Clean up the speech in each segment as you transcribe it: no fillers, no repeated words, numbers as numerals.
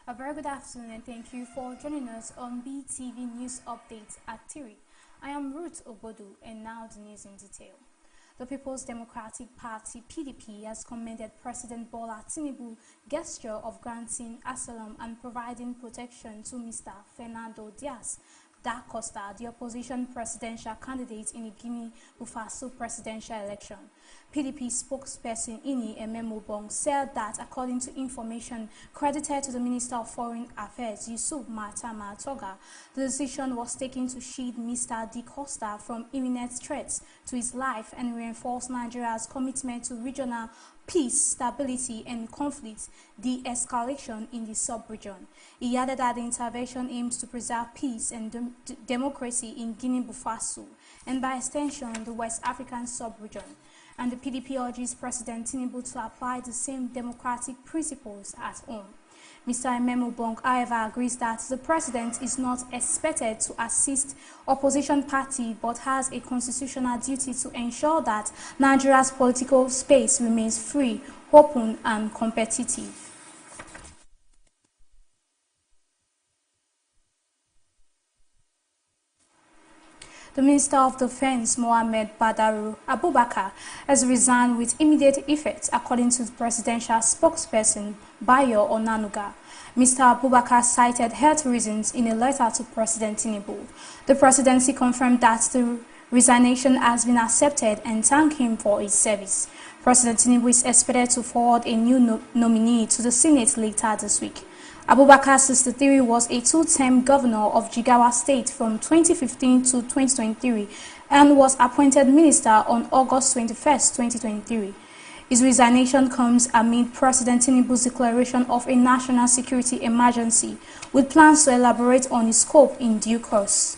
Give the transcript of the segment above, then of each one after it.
A very good afternoon and thank you for joining us on Beetv News Updates at 3. I am Ruth Obodu and now the news in detail. The People's Democratic Party (PDP) has commended President Bola Tinubu's gesture of granting asylum and providing protection to Mr. Fernando Diaz da Costa, the opposition presidential candidate in the Guinea-Bissau presidential election. PDP spokesperson Ini Ememobong said that according to information credited to the Minister of Foreign Affairs, Yusuf Matama Toga, the decision was taken to shield Mr. da Costa from imminent threats to his life and reinforce Nigeria's commitment to regional peace, stability, and conflict de-escalation in the sub-region. He added that the intervention aims to preserve peace and democracy in Guinea-Bissau and by extension the West African sub-region. And the PDP urges President Tinubu to apply the same democratic principles at home. Mr. Ememobong, however, agrees that the president is not expected to assist opposition party but has a constitutional duty to ensure that Nigeria's political space remains free, open, and competitive. The Minister of Defense, Mohammed Badaru Abubakar, has resigned with immediate effect, according to the presidential spokesperson, Bayo Onanuga. Mr. Abubakar cited health reasons in a letter to President Tinubu. The presidency confirmed that the resignation has been accepted and thanked him for his service. President Tinubu is expected to forward a new nominee to the Senate later this week. Abubakar 63 was a two-term governor of Jigawa State from 2015 to 2023 and was appointed minister on August 21, 2023. His resignation comes amid President Tinubu's declaration of a national security emergency, with plans to elaborate on its scope in due course.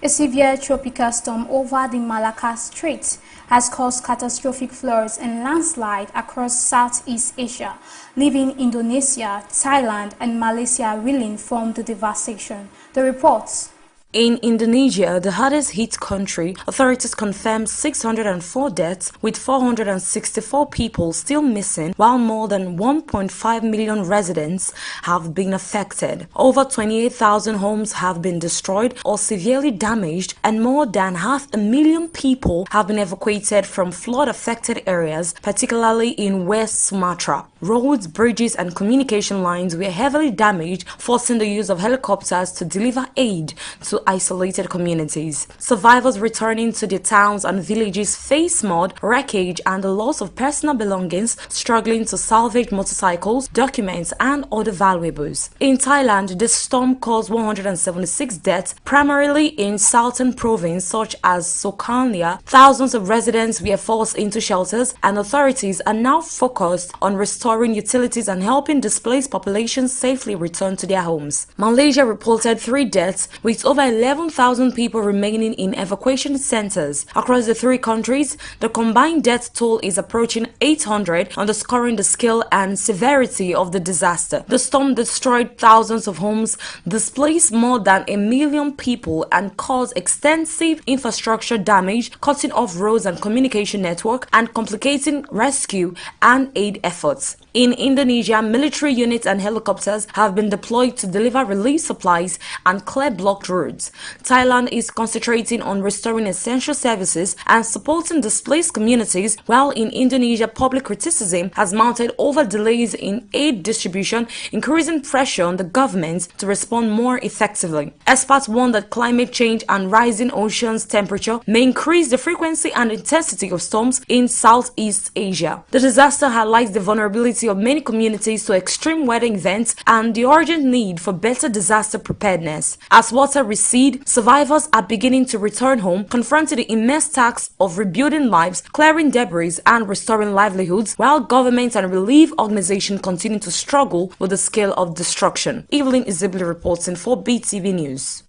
A severe tropical storm over the Malacca Strait has caused catastrophic floods and landslides across Southeast Asia, leaving Indonesia, Thailand, and Malaysia reeling from the devastation. The reports. In Indonesia, the hardest hit country, authorities confirmed 604 deaths, with 464 people still missing, while more than 1.5 million residents have been affected. Over 28,000 homes have been destroyed or severely damaged, and more than 500,000 people have been evacuated from flood-affected areas, particularly in West Sumatra. Roads, bridges, and communication lines were heavily damaged, forcing the use of helicopters to deliver aid to isolated communities. Survivors returning to their towns and villages face mud, wreckage, and the loss of personal belongings, struggling to salvage motorcycles, documents, and other valuables. In Thailand, the storm caused 176 deaths, primarily in southern provinces such as Sokalia. Thousands of residents were forced into shelters, and authorities are now focused on restoring utilities and helping displaced populations safely return to their homes. Malaysia reported 3 deaths, with over 11,000 people remaining in evacuation centers. Across the 3 countries, the combined death toll is approaching 800, underscoring the scale and severity of the disaster. The storm destroyed thousands of homes, displaced more than 1 million people, and caused extensive infrastructure damage, cutting off roads and communication network, and complicating rescue and aid efforts. In Indonesia, military units and helicopters have been deployed to deliver relief supplies and clear blocked roads. Thailand is concentrating on restoring essential services and supporting displaced communities, while in Indonesia, public criticism has mounted over delays in aid distribution, increasing pressure on the government to respond more effectively. Experts warn that climate change and rising oceans temperature may increase the frequency and intensity of storms in Southeast Asia. The disaster highlights the vulnerability of many communities to extreme weather events and the urgent need for better disaster preparedness. As water recedes, survivors are beginning to return home, confronting the immense task of rebuilding lives, clearing debris, and restoring livelihoods, while governments and relief organizations continue to struggle with the scale of destruction. Evelyn Izibli reporting for Beetv News.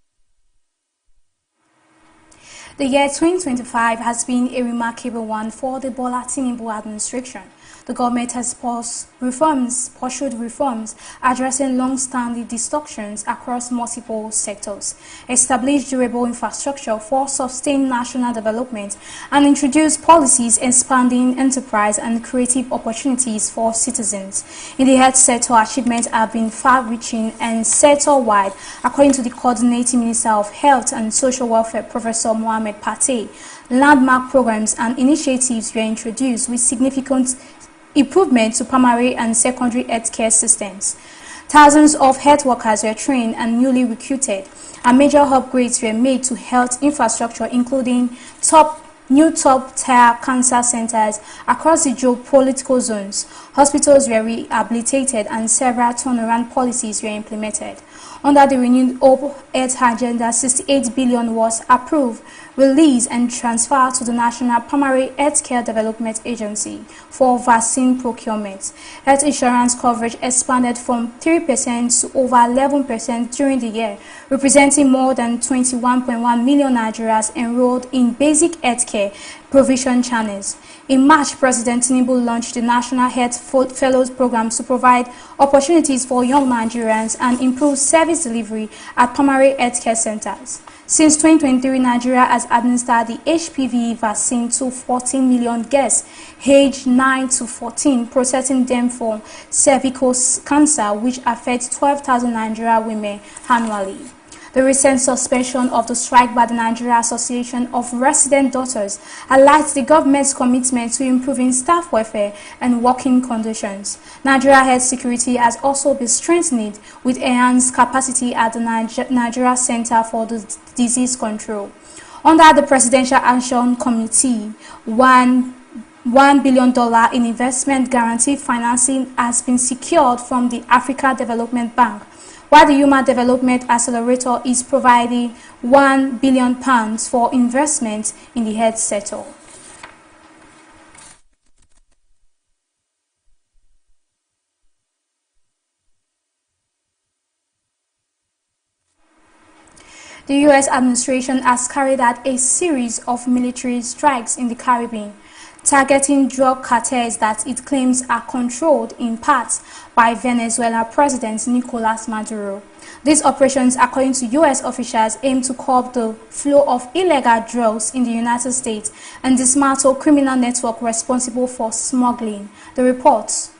The year 2025 has been a remarkable one for the Bola Tinubu administration. The government has pursued reforms addressing long-standing distortions across multiple sectors, established durable infrastructure for sustained national development, and introduced policies expanding enterprise and creative opportunities for citizens. In the health sector, achievements have been far-reaching and sector-wide, according to the Coordinating Minister of Health and Social Welfare, Professor Mohamed Patey. Landmark programs and initiatives were introduced with significant improvement to primary and secondary healthcare systems. Thousands of health workers were trained and newly recruited, and major upgrades were made to health infrastructure, including new top-tier cancer centers across the geopolitical zones. Hospitals were rehabilitated and several turnaround policies were implemented. Under the renewed Hope Health Agenda, 68 billion was approved, released and transferred to the National Primary Healthcare Development Agency for vaccine procurement. Health insurance coverage expanded from 3% to over 11% during the year, representing more than 21.1 million Nigerians enrolled in basic healthcare provision channels. In March, President Tinubu launched the National Health Fellows Program to provide opportunities for young Nigerians and improve service delivery at primary healthcare centers. Since 2023, Nigeria has administered the HPV vaccine to 14 million girls aged 9 to 14, protecting them from cervical cancer, which affects 12,000 Nigerian women annually. The recent suspension of the strike by the Nigeria Association of Resident Doctors highlights the government's commitment to improving staff welfare and working conditions. Nigeria Health Security has also been strengthened with enhanced capacity at the Nigeria Center for Disease Control. Under the Presidential Action Committee, $1 billion in investment guarantee financing has been secured from the Africa Development Bank, while the Human Development Accelerator is providing £1 billion for investment in the health sector. The U.S. administration has carried out a series of military strikes in the Caribbean, targeting drug cartels that it claims are controlled in part by Venezuela President Nicolas Maduro. These operations, according to U.S. officials, aim to curb the flow of illegal drugs in the United States and dismantle criminal networks responsible for smuggling. The reports.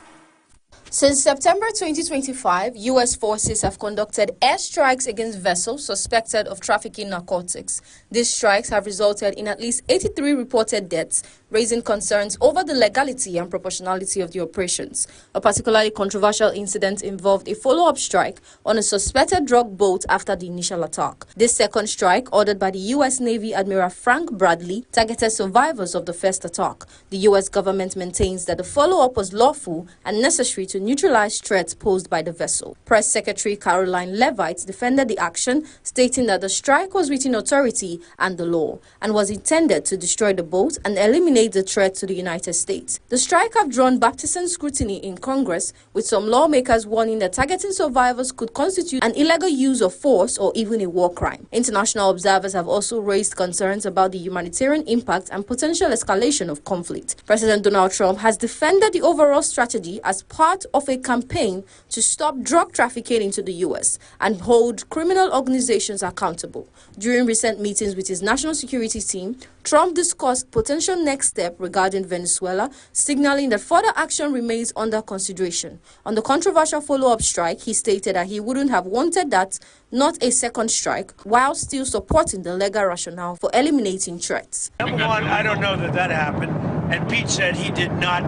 Since September 2025, U.S. forces have conducted airstrikes against vessels suspected of trafficking narcotics. These strikes have resulted in at least 83 reported deaths, raising concerns over the legality and proportionality of the operations. A particularly controversial incident involved a follow-up strike on a suspected drug boat after the initial attack. This second strike, ordered by the U.S. Navy Admiral Frank Bradley, targeted survivors of the first attack. The U.S. government maintains that the follow-up was lawful and necessary to neutralize threats posed by the vessel. Press Secretary Caroline Leavitt defended the action, stating that the strike was within authority and the law, and was intended to destroy the boat and eliminate the threat to the United States. The strike have drawn bipartisan scrutiny in Congress, with some lawmakers warning that targeting survivors could constitute an illegal use of force or even a war crime. International observers have also raised concerns about the humanitarian impact and potential escalation of conflict. President Donald Trump has defended the overall strategy as part of a campaign to stop drug trafficking into the U.S. and hold criminal organizations accountable. During recent meetings with his national security team, Trump discussed potential next step regarding Venezuela, signaling that further action remains under consideration. On the controversial follow-up strike, he stated that he wouldn't have wanted that, not a second strike, while still supporting the legal rationale for eliminating threats. Number one, I don't know that happened, and Pete said he did not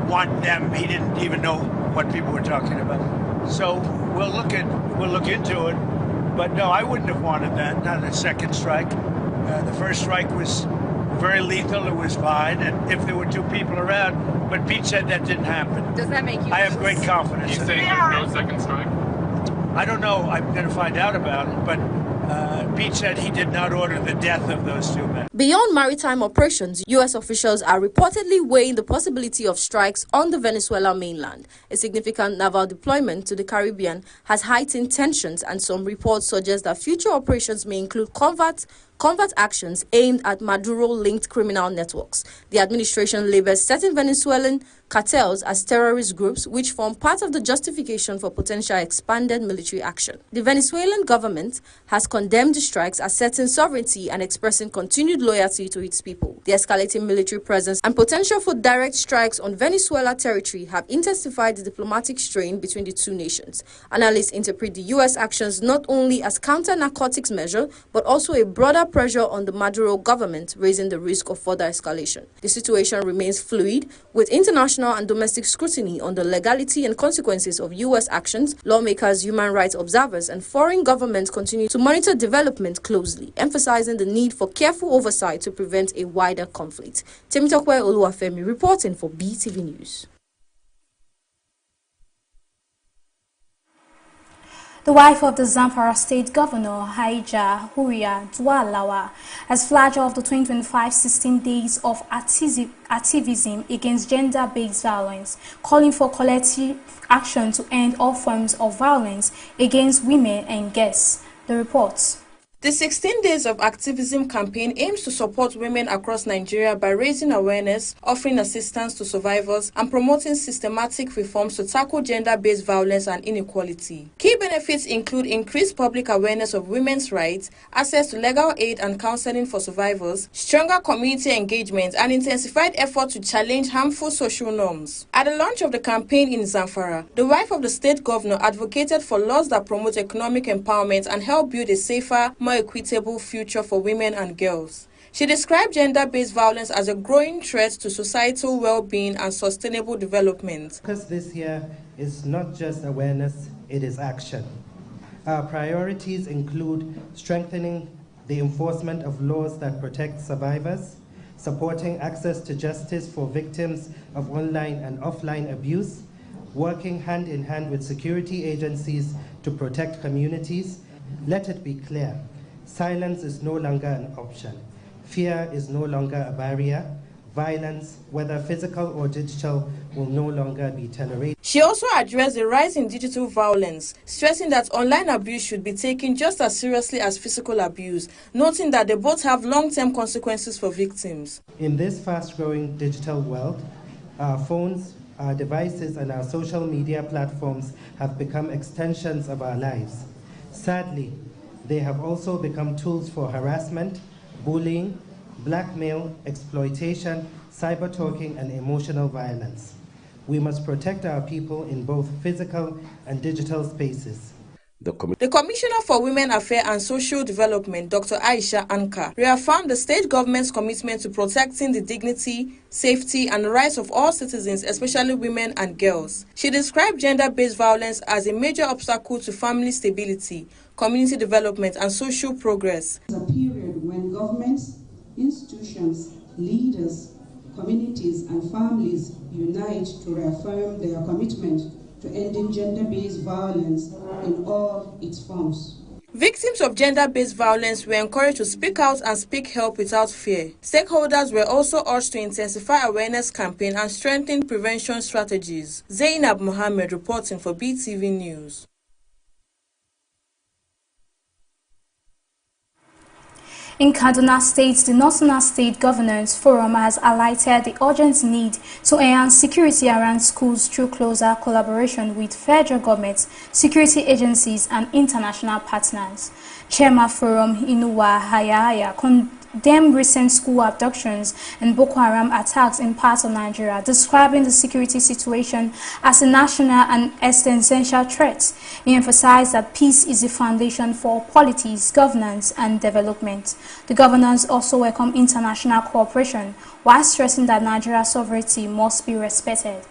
want them. He didn't even know what people were talking about. So we'll look into it. But no, I wouldn't have wanted that. Not a second strike. The first strike was very lethal. It was fine, and if there were two people around. But Pete said that didn't happen. Does that make you? I have great confidence. You saying there's no second strike? I don't know. I'm going to find out about it, but Pete said he did not order the death of those two men. Beyond maritime operations, U.S. officials are reportedly weighing the possibility of strikes on the Venezuela mainland. A significant naval deployment to the Caribbean has heightened tensions, and some reports suggest that future operations may include covert covert actions aimed at Maduro-linked criminal networks. The administration labels certain Venezuelan cartels as terrorist groups, which form part of the justification for potential expanded military action. The Venezuelan government has condemned the strikes, asserting sovereignty and expressing continued loyalty to its people. The escalating military presence and potential for direct strikes on Venezuela territory have intensified the diplomatic strain between the two nations. Analysts interpret the U.S. actions not only as counter-narcotics measure, but also a broader pressure on the Maduro government, raising the risk of further escalation. The situation remains fluid, with international and domestic scrutiny on the legality and consequences of U.S. actions. Lawmakers, human rights observers, and foreign governments continue to monitor development closely, emphasizing the need for careful oversight to prevent a wider conflict. Temitope Oluwafemi reporting for Beetv News. The wife of the Zamfara State Governor, Haija Huria Dualawa, has flagged off the 2025 16 days of activism against gender-based violence, calling for collective action to end all forms of violence against women and girls. The reports. The 16 Days of Activism campaign aims to support women across Nigeria by raising awareness, offering assistance to survivors, and promoting systematic reforms to tackle gender-based violence and inequality. Key benefits include increased public awareness of women's rights, access to legal aid and counseling for survivors, stronger community engagement, and intensified effort to challenge harmful social norms. At the launch of the campaign in Zamfara, the wife of the state governor advocated for laws that promote economic empowerment and help build a safer, more equitable future for women and girls. She described gender-based violence as a growing threat to societal well-being and sustainable development. Because this year is not just awareness, it is action. Our priorities include strengthening the enforcement of laws that protect survivors, supporting access to justice for victims of online and offline abuse, working hand in hand with security agencies to protect communities. Let it be clear. Silence is no longer an option. Fear is no longer a barrier. Violence, whether physical or digital, will no longer be tolerated. She also addressed the rise in digital violence, stressing that online abuse should be taken just as seriously as physical abuse, noting that they both have long-term consequences for victims. In this fast-growing digital world, our phones, our devices, and our social media platforms have become extensions of our lives. Sadly, they have also become tools for harassment, bullying, blackmail, exploitation, cyber-talking, and emotional violence. We must protect our people in both physical and digital spaces. The Commissioner for Women Affairs and Social Development, Dr. Aisha Anka, reaffirmed the state government's commitment to protecting the dignity, safety, and rights of all citizens, especially women and girls. She described gender-based violence as a major obstacle to family stability, community development, and social progress. It's a period when governments, institutions, leaders, communities, and families unite to reaffirm their commitment to ending gender-based violence in all its forms. Victims of gender-based violence were encouraged to speak out and seek help without fear. Stakeholders were also urged to intensify awareness campaign and strengthen prevention strategies. Zainab Mohammed reporting for Beetv News. In Kaduna State, the National State Governors Forum has highlighted the urgent need to enhance security around schools through closer collaboration with federal government, security agencies, and international partners. Chairman Forum Inuwa Hayahaya condemned recent school abductions and Boko Haram attacks in parts of Nigeria, describing the security situation as a national and existential threat. He emphasized that peace is the foundation for politics, governance, and development. The governors also welcome international cooperation, while stressing that Nigeria's sovereignty must be respected.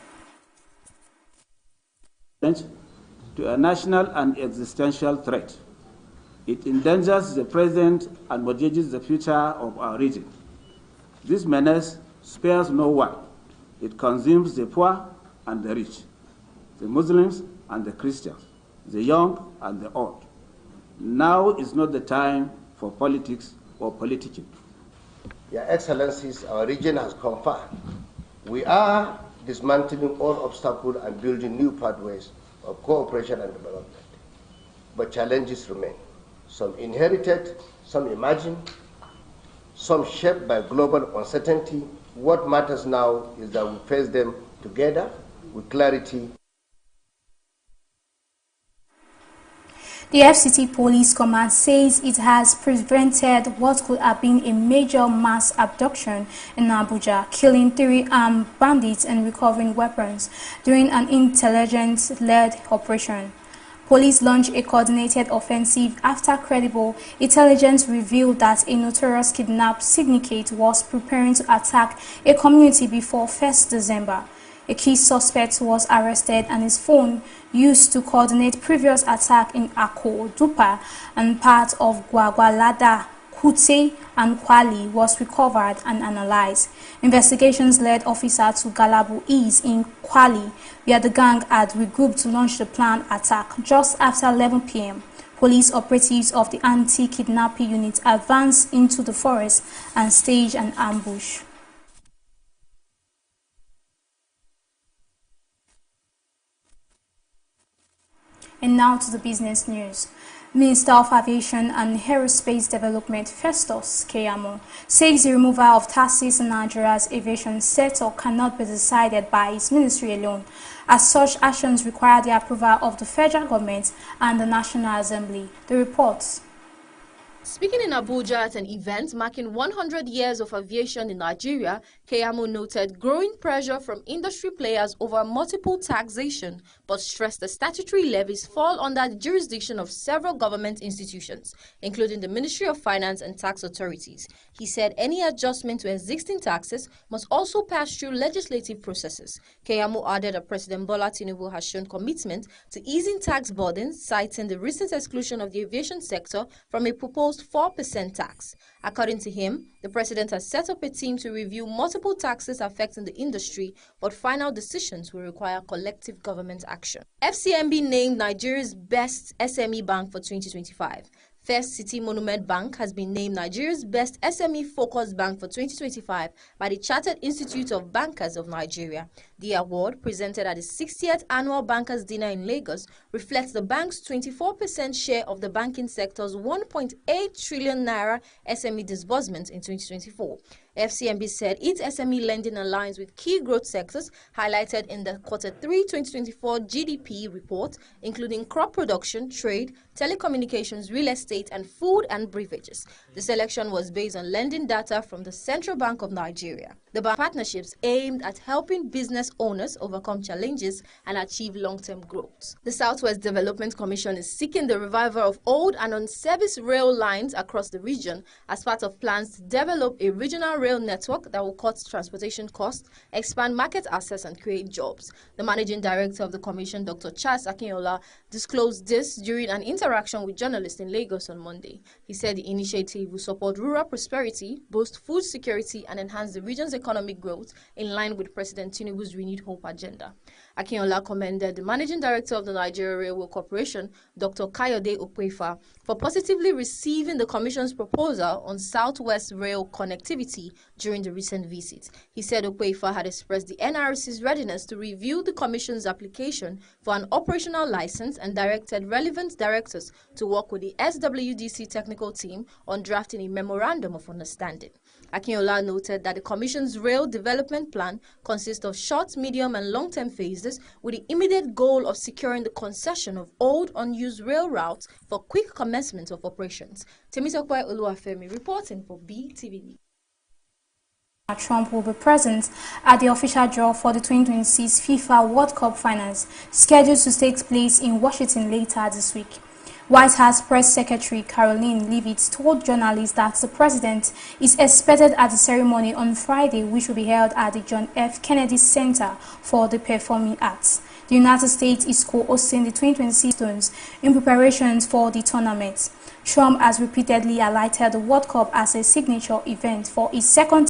To a national and existential threat. It endangers the present and mortgages the future of our region. This menace spares no one. It consumes the poor and the rich, the Muslims and the Christians, the young and the old. Now is not the time for politics or politicking. Your Excellencies, our region has come far. We are dismantling all obstacles and building new pathways of cooperation and development. But challenges remain. Some inherited, some imagined, some shaped by global uncertainty. What matters now is that we face them together with clarity. The FCT Police Command says it has prevented what could have been a major mass abduction in Abuja, killing 3 armed bandits and recovering weapons during an intelligence-led operation. Police launched a coordinated offensive after credible intelligence revealed that a notorious kidnap syndicate was preparing to attack a community before 1st December. A key suspect was arrested and his phone used to coordinate previous attack in Akko, Dupa and part of Gwagwalada, Kute and Kwali was recovered and analyzed. Investigations led officer to Galabu East in Kwali, where the gang had regrouped to launch the planned attack just after 11 p.m. Police operatives of the anti-kidnapping unit advanced into the forest and staged an ambush. And now to the business news. Minister of Aviation and Aerospace Development Festus Keyamo says the removal of taxes in Nigeria's aviation sector cannot be decided by his ministry alone, as such actions require the approval of the federal government and the National Assembly. The reports. Speaking in Abuja at an event marking 100 years of aviation in Nigeria, Keyamo noted growing pressure from industry players over multiple taxation, but stressed the statutory levies fall under the jurisdiction of several government institutions, including the Ministry of Finance and tax authorities. He said any adjustment to existing taxes must also pass through legislative processes. Keyamo added that President Bola Tinubu has shown commitment to easing tax burdens, citing the recent exclusion of the aviation sector from a proposed 4% tax. According to him, the president has set up a team to review multiple taxes affecting the industry, but final decisions will require collective government action. FCMB named Nigeria's best SME bank for 2025. First City Monument Bank has been named Nigeria's best SME-focused bank for 2025 by the Chartered Institute of Bankers of Nigeria. The award, presented at the 60th Annual Bankers Dinner in Lagos, reflects the bank's 24% share of the banking sector's 1.8 trillion naira SME disbursement in 2024. FCMB said its SME lending aligns with key growth sectors highlighted in the Q3 2024 GDP report, including crop production, trade, telecommunications, real estate, and food and beverages. The selection was based on lending data from the Central Bank of Nigeria. The bank partnerships aimed at helping business owners overcome challenges and achieve long-term growth. The Southwest Development Commission is seeking the revival of old and on-service rail lines across the region as part of plans to develop a regional rail network that will cut transportation costs, expand market access, and create jobs. The managing director of the commission, Dr. Charles Akinyola, disclosed this during an interaction with journalists in Lagos on Monday. He said the initiative will support rural prosperity, boost food security, and enhance the region's economic growth in line with President Tinubu's Renewed Hope agenda. Akinyola commended the managing director of the Nigeria Railway Corporation, Dr. Kayode Okwefa, for positively receiving the commission's proposal on Southwest Rail connectivity during the recent visit. He said Okwefa had expressed the NRC's readiness to review the commission's application for an operational license and directed relevant directors to work with the SWDC technical team on drafting a memorandum of understanding. Akinyola noted that the Commission's rail development plan consists of short, medium, and long-term phases with the immediate goal of securing the concession of old, unused rail routes for quick commencement of operations. Temitope Oluwafemi reporting for BTV. Trump will be present at the official draw for the 2026 FIFA World Cup finals, scheduled to take place in Washington later this week. White House Press Secretary Caroline Leavitt told journalists that the president is expected at the ceremony on Friday, which will be held at the John F. Kennedy Center for the Performing Arts. The United States is co-hosting the 2026 Stones in preparations for the tournament. Trump has repeatedly highlighted the World Cup as a signature event for his second